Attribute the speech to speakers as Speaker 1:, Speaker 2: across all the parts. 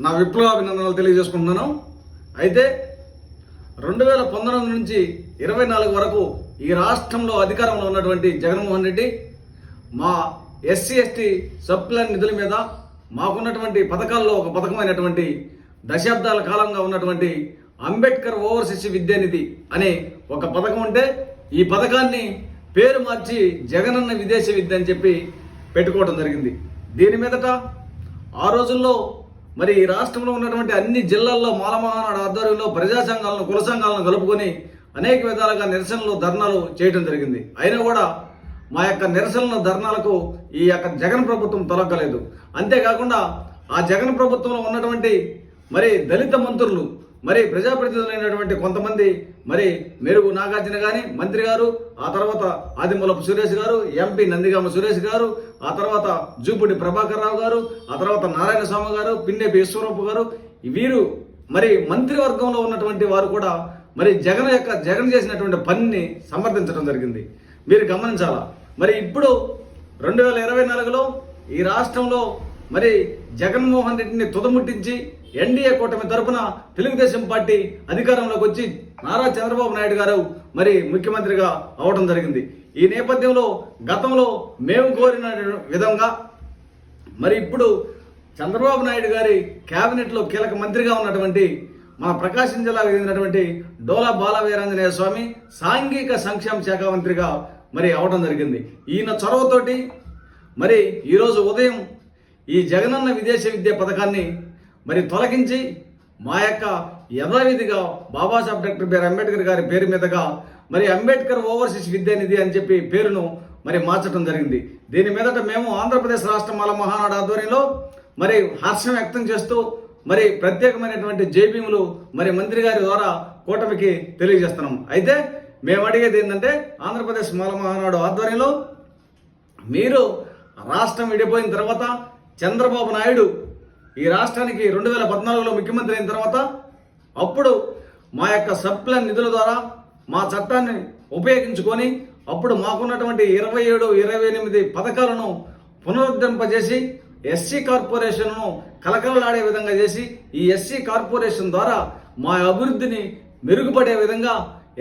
Speaker 1: నా విప్లవాభినందనలు తెలియజేసుకుంటున్నాను. అయితే 2019 నుంచి 24 వరకు ఈ రాష్ట్రంలో అధికారంలో ఉన్నటువంటి జగన్మోహన్ రెడ్డి మా ఎస్సీ ఎస్టీ సబ్ ప్లాన్ నిధుల మీద మాకున్నటువంటి పథకాల్లో ఒక పథకమైనటువంటి దశాబ్దాల కాలంగా ఉన్నటువంటి అంబేద్కర్ ఓవర్సీస్ విద్యానిధి అనే ఒక పథకం ఉంటే ఈ పథకాన్ని పేరు మార్చి జగనన్న విదేశీ విద్య అని చెప్పి పెట్టుకోవడం జరిగింది. దీని మీదట ఆ రోజుల్లో మరి ఈ రాష్ట్రంలో ఉన్నటువంటి అన్ని జిల్లాల్లో మాలమహానాడు ఆధ్వర్యంలో ప్రజా సంఘాలను కుల సంఘాలను కలుపుకొని అనేక విధాలుగా నిరసనలు ధర్నాలు చేయడం జరిగింది. అయినా కూడా మా యొక్క నిరసనల ధర్నాలకు ఈ యొక్క జగన్ ప్రభుత్వం తొలగలేదు. అంతేకాకుండా ఆ జగన్ ప్రభుత్వంలో ఉన్నటువంటి మరి దళిత మంత్రులు మరి ప్రజాప్రతినిధులైనటువంటి కొంతమంది మరి మెరుగు నాగార్జున గాని మంత్రి గారు, ఆ తర్వాత ఆదిమూలపు సురేష్ గారు, ఎంపీ నందిగామ సురేష్ గారు, ఆ తర్వాత జూపుడి ప్రభాకర్ రావు గారు, ఆ తర్వాత నారాయణ స్వామి గారు, పిన్నెపి ఈశ్వరప్ప గారు, వీరు మరి మంత్రివర్గంలో ఉన్నటువంటి వారు కూడా మరి జగన్ చేసినటువంటి పనిని సమర్థించడం జరిగింది. మీరు గమనించాలా. మరి ఇప్పుడు 2024లో ఈ రాష్ట్రంలో మరి జగన్మోహన్ రెడ్డిని తుదముట్టించి ఎన్డీఏ కూటమి తరపున తెలుగుదేశం పార్టీ అధికారంలోకి వచ్చి నారా చంద్రబాబు నాయుడు గారు మరి ముఖ్యమంత్రిగా అవడం జరిగింది. ఈ నేపథ్యంలో గతంలో మేము కోరిన విధంగా మరి ఇప్పుడు చంద్రబాబు నాయుడు గారి కేబినెట్లో కీలక మంత్రిగా ఉన్నటువంటి మన ప్రకాశం జిల్లాకు చెందినటువంటి డోలా బాలవీరాంజనేయ స్వామి సాంఘిక సంక్షేమ శాఖ మంత్రిగా మరి అవడం జరిగింది. ఈయన చొరవతోటి మరి ఈరోజు ఉదయం ఈ జగనన్న విదేశీ విద్య పథకాన్ని మరి తొలగించి మా యొక్క యథావిధిగా బాబాసాహెబ్ డాక్టర్ బిఆర్ అంబేద్కర్ గారి పేరు మీదుగా మరి అంబేద్కర్ ఓవర్సీస్ విద్యానిధి అని చెప్పి పేరును మరి మార్చడం జరిగింది. దీని మీదట మేము ఆంధ్రప్రదేశ్ రాష్ట్ర మాల మహానాడు ఆధ్వర్యంలో మరి హర్షం వ్యక్తం చేస్తూ మరి ప్రత్యేకమైనటువంటి జైభీములు మరి మంత్రి గారి ద్వారా కూటమికి తెలియజేస్తున్నాం. అయితే మేము అడిగేది ఏంటంటే ఆంధ్రప్రదేశ్ మాల మహానాడు ఆధ్వర్యంలో మీరు రాష్ట్రం విడిపోయిన తర్వాత చంద్రబాబు నాయుడు ఈ రాష్ట్రానికి 2014లో ముఖ్యమంత్రి అయిన తర్వాత అప్పుడు మా యొక్క సబ్ ప్లాన్ నిధుల ద్వారా మా చట్టాన్ని ఉపయోగించుకొని అప్పుడు మాకున్నటువంటి 27, 28 పథకాలను పునరుద్ధరింపజేసి ఎస్సీ కార్పొరేషన్ను కలకలలాడే విధంగా చేసి ఈ ఎస్సీ కార్పొరేషన్ ద్వారా మా అభివృద్ధిని మెరుగుపడే విధంగా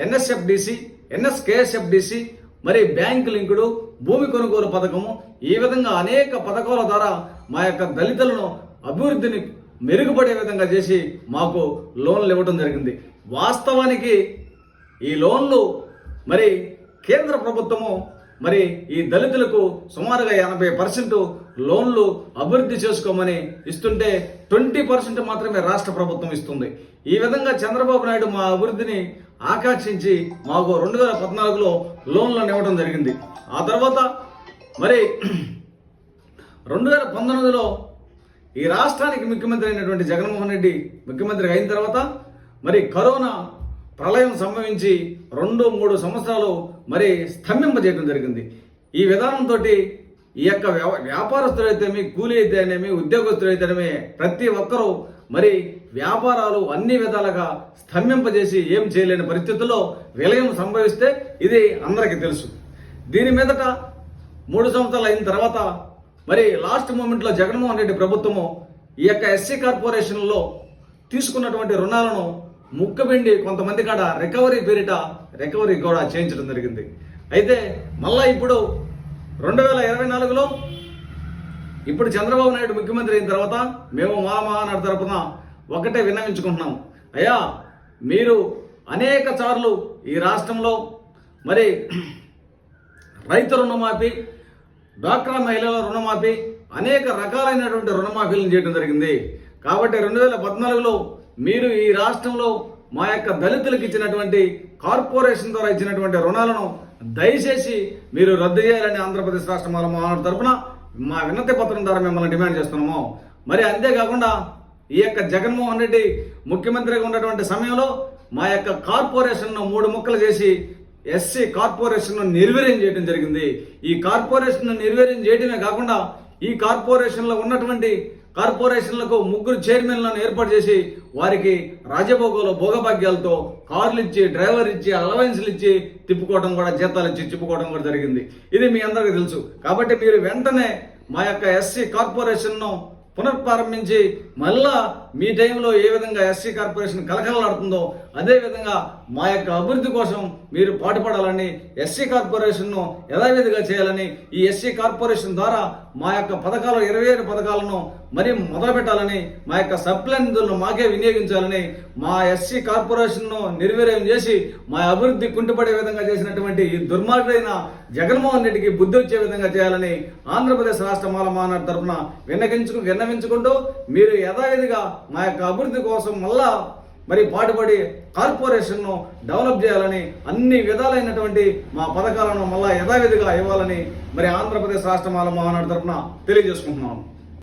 Speaker 1: ఎన్ఎస్ఎఫ్డిసి, ఎన్ఎస్కేఎస్ఎఫ్డిసి, మరి బ్యాంకు లింకుడు, భూమి కొనుగోలు పథకము, ఈ విధంగా అనేక పథకాల ద్వారా మా యొక్క దళితులను అభివృద్ధిని మెరుగుపడే విధంగా చేసి మాకు లోన్లు ఇవ్వడం జరిగింది. వాస్తవానికి ఈ లోన్లు మరి కేంద్ర ప్రభుత్వము మరి ఈ దళితులకు సుమారుగా 80% లోన్లు అభివృద్ధి చేసుకోమని ఇస్తుంటే 20% మాత్రమే రాష్ట్ర ప్రభుత్వం ఇస్తుంది. ఈ విధంగా చంద్రబాబు నాయుడు మా అభివృద్ధిని ఆకాంక్షించి మాకు 2014లో లోన్లను ఇవ్వడం జరిగింది. ఆ తర్వాత మరి 2019లో ఈ రాష్ట్రానికి ముఖ్యమంత్రి అయినటువంటి జగన్మోహన్ రెడ్డి ముఖ్యమంత్రి అయిన తర్వాత మరి కరోనా ప్రళయం సంభవించి 2-3 సంవత్సరాలు మరి స్తంభింపజేయడం జరిగింది. ఈ విధానంతో ఈ యొక్క వ్యాపారస్తులైతేమి, కూలీ అయితేనేమి, ఉద్యోగస్తులైతేనేమి ప్రతి ఒక్కరూ మరి వ్యాపారాలు అన్ని విధాలుగా స్తంభింపజేసి ఏం చేయలేని పరిస్థితుల్లో విలయం సంభవిస్తే ఇది అందరికీ తెలుసు. దీని మీదట 3 సంవత్సరాలు అయిన తర్వాత మరి లాస్ట్ మూమెంట్లో జగన్మోహన్ రెడ్డి ప్రభుత్వము ఈ యొక్క ఎస్సీ కార్పొరేషన్లో తీసుకున్నటువంటి రుణాలను ముక్కబెండి కొంతమంది కాడ రికవరీ కూడా చేయించడం జరిగింది. అయితే మళ్ళా ఇప్పుడు 2024లో ఇప్పుడు చంద్రబాబు నాయుడు ముఖ్యమంత్రి అయిన తర్వాత మేము మాల మహానాడు తరపున ఒకటే విన్నవించుకుంటున్నాం. అయ్యా, మీరు అనేక సార్లు ఈ రాష్ట్రంలో మరి రైతు రుణమాఫీ, డ్వాక్రా మహిళల రుణమాఫీ, అనేక రకాలైనటువంటి రుణమాఫీలను చేయడం జరిగింది. కాబట్టి 2014లో మీరు ఈ రాష్ట్రంలో మా యొక్క దళితులకు ఇచ్చినటువంటి కార్పొరేషన్ ద్వారా ఇచ్చినటువంటి రుణాలను దయచేసి మీరు రద్దు చేయాలని ఆంధ్రప్రదేశ్ రాష్ట్ర మాల మహానాడు తరపున మా వినతి పత్రం ద్వారా మిమ్మల్ని డిమాండ్ చేస్తున్నాము. మరి అంతేకాకుండా ఈ యొక్క జగన్మోహన్ రెడ్డి ముఖ్యమంత్రిగా ఉన్నటువంటి సమయంలో మా యొక్క కార్పొరేషన్ను 3 ముక్కలు చేసి ఎస్సీ కార్పొరేషన్ను నిర్వీర్యం చేయడం జరిగింది. ఈ కార్పొరేషన్ను నిర్వీర్యం చేయడమే కాకుండా ఈ కార్పొరేషన్లో ఉన్నటువంటి కార్పొరేషన్లకు 3 చైర్మన్లను ఏర్పాటు చేసి వారికి రాజభోగంలో భోగభాగ్యాలతో కార్లు ఇచ్చి, డ్రైవర్ ఇచ్చి, అలవెన్స్లు ఇచ్చి తిప్పుకోవడం కూడా, జీతాలు ఇచ్చి తిప్పుకోవడం కూడా జరిగింది. ఇది మీ అందరికీ తెలుసు. కాబట్టి మీరు వెంటనే మా యొక్క ఎస్సీ కార్పొరేషన్ను పునఃప్రారంభించి మళ్ళా మీ టైంలో ఏ విధంగా ఎస్సీ కార్పొరేషన్ కలకలలాడుతుందో అదే విధంగా మా యొక్క అభివృద్ధి కోసం మీరు పాటుపడాలని, ఎస్సీ కార్పొరేషన్ను యథావిధిగా చేయాలని, ఈ ఎస్సీ కార్పొరేషన్ ద్వారా మా యొక్క పథకాలు 27 పథకాలను మరి మొదలు పెట్టాలని, మా యొక్క సప్లై నిధులను మాకే వినియోగించాలని, మా ఎస్సీ కార్పొరేషన్ను నిర్వీర్యం చేసి మా అభివృద్ధి కుంటుపడే విధంగా చేసినటువంటి ఈ దుర్మార్గుడైన జగన్మోహన్ రెడ్డికి బుద్ధి వచ్చే విధంగా చేయాలని ఆంధ్రప్రదేశ్ రాష్ట్ర మాల మహానాడు తరఫున విన్నవించుకుంటూ మీరు యథావిధిగా మా యొక్క అభివృద్ధి కోసం మళ్ళా మరి పాటుపడి కార్పొరేషన్ను డెవలప్ చేయాలని, అన్ని విధాలైనటువంటి మా పథకాలను మళ్ళా యథావిధిగా ఇవ్వాలని మరి ఆంధ్రప్రదేశ్ రాష్ట్ర మాల మహానాడు తరఫున తెలియజేసుకుంటున్నాను.